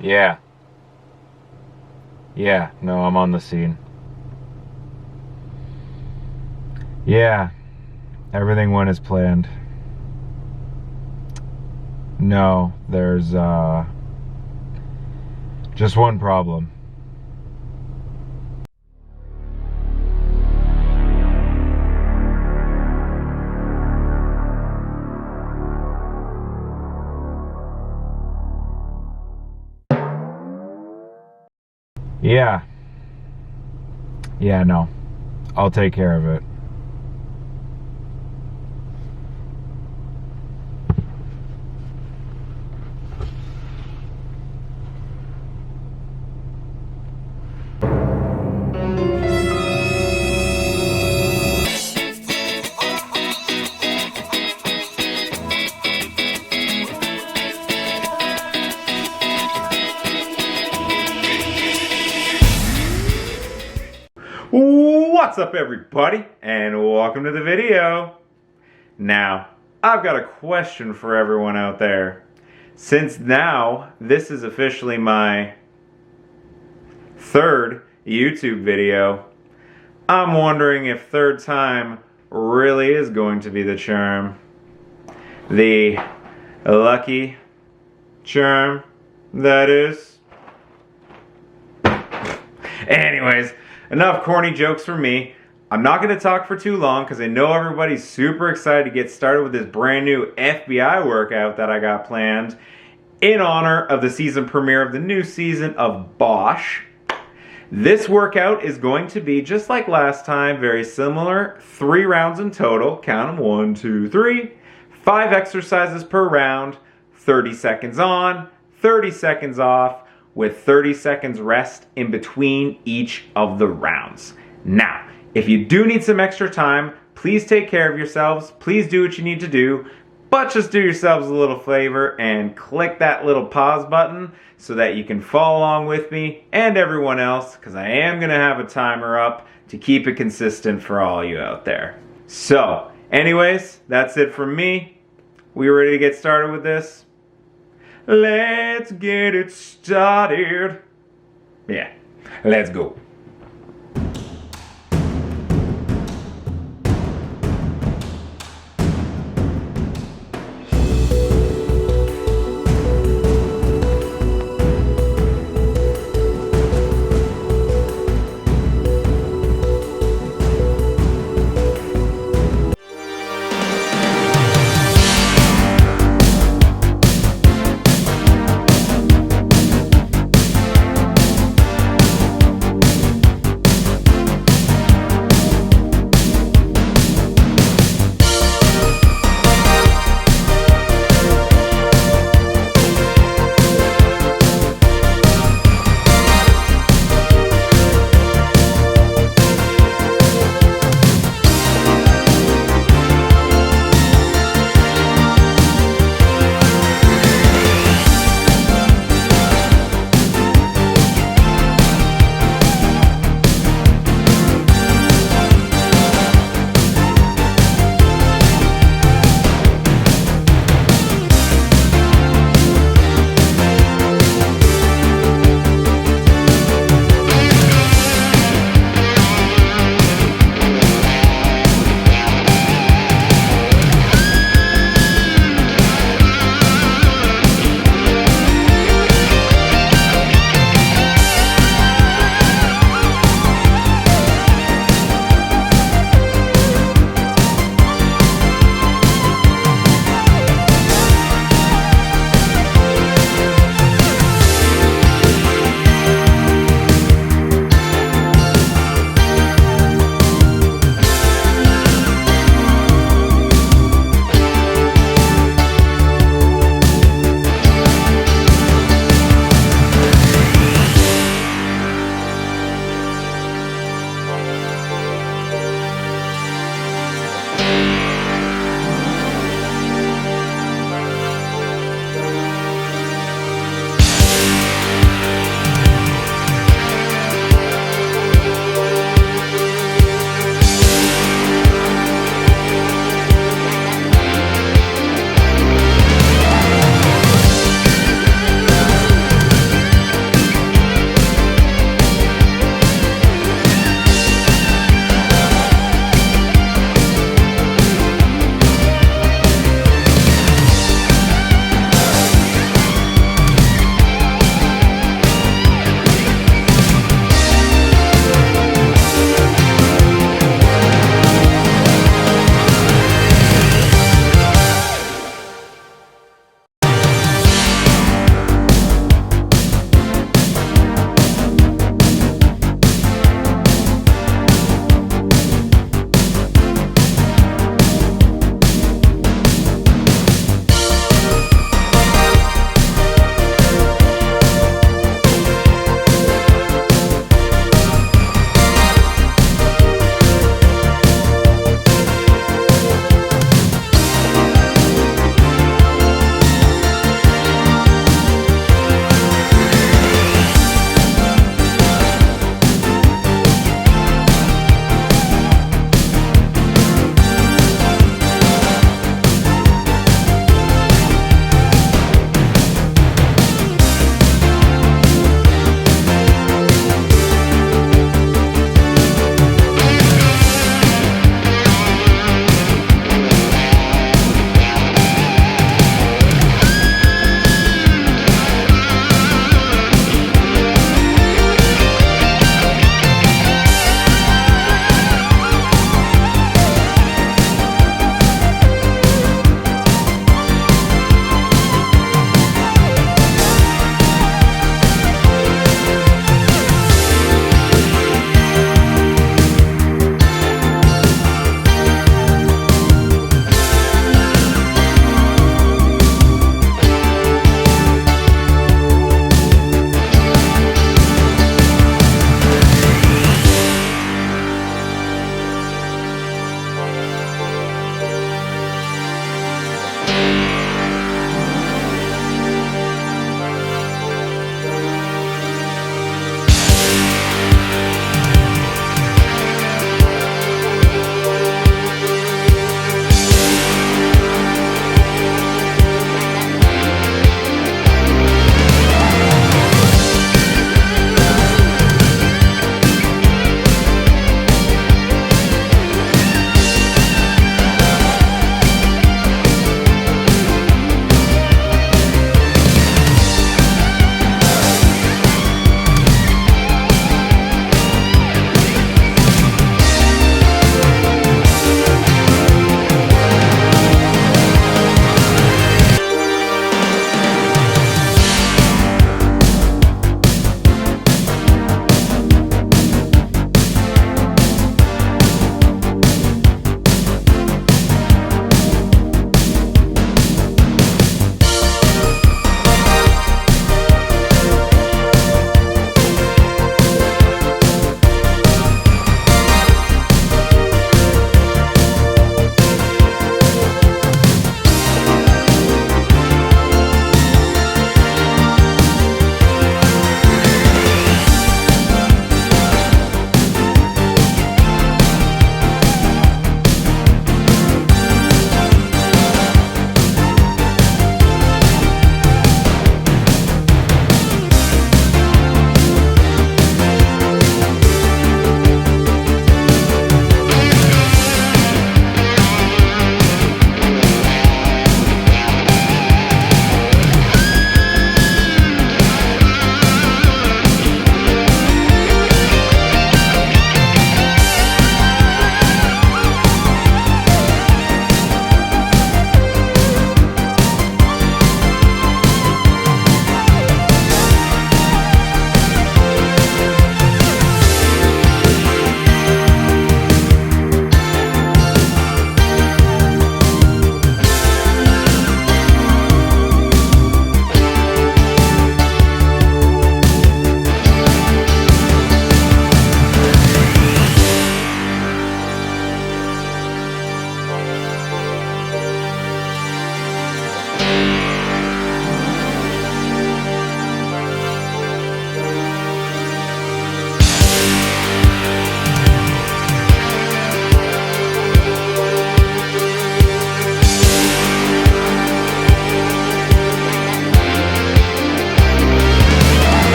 Yeah. Yeah, no, I'm on the scene. Yeah, everything went as planned. No, there's just one problem. Yeah. Yeah, no. I'll take care of it. What's up, everybody, and welcome to the video. Now, I've got a question for everyone out there. Since now this is officially my third YouTube video, I'm wondering if third time really is going to be the charm. The lucky charm, that is. Anyways, enough corny jokes from me. I'm not going to talk for too long because I know everybody's super excited to get started with this brand new FBI workout that I got planned in honor of the season premiere of the new season of Bosch. This workout is going to be just like last time, very similar. 3 rounds in total. Count them, 1, 2, 3. 5 exercises per round. 30 seconds on, 30 seconds off, with 30 seconds rest in between each of the rounds. Now, if you do need some extra time, please take care of yourselves. Please do what you need to do, but just do yourselves a little favor and click that little pause button so that you can follow along with me and everyone else, because I am going to have a timer up to keep it consistent for all you out there. So, anyways, that's it from me. We ready to get started with this? Let's get it started. Yeah, let's go.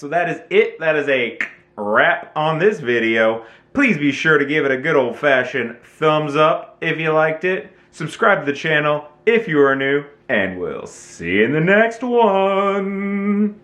so that is it. That is a wrap on this video. Please be sure to give it a good old-fashioned thumbs up if you liked it. Subscribe to the channel if you are new, and we'll see you in the next one.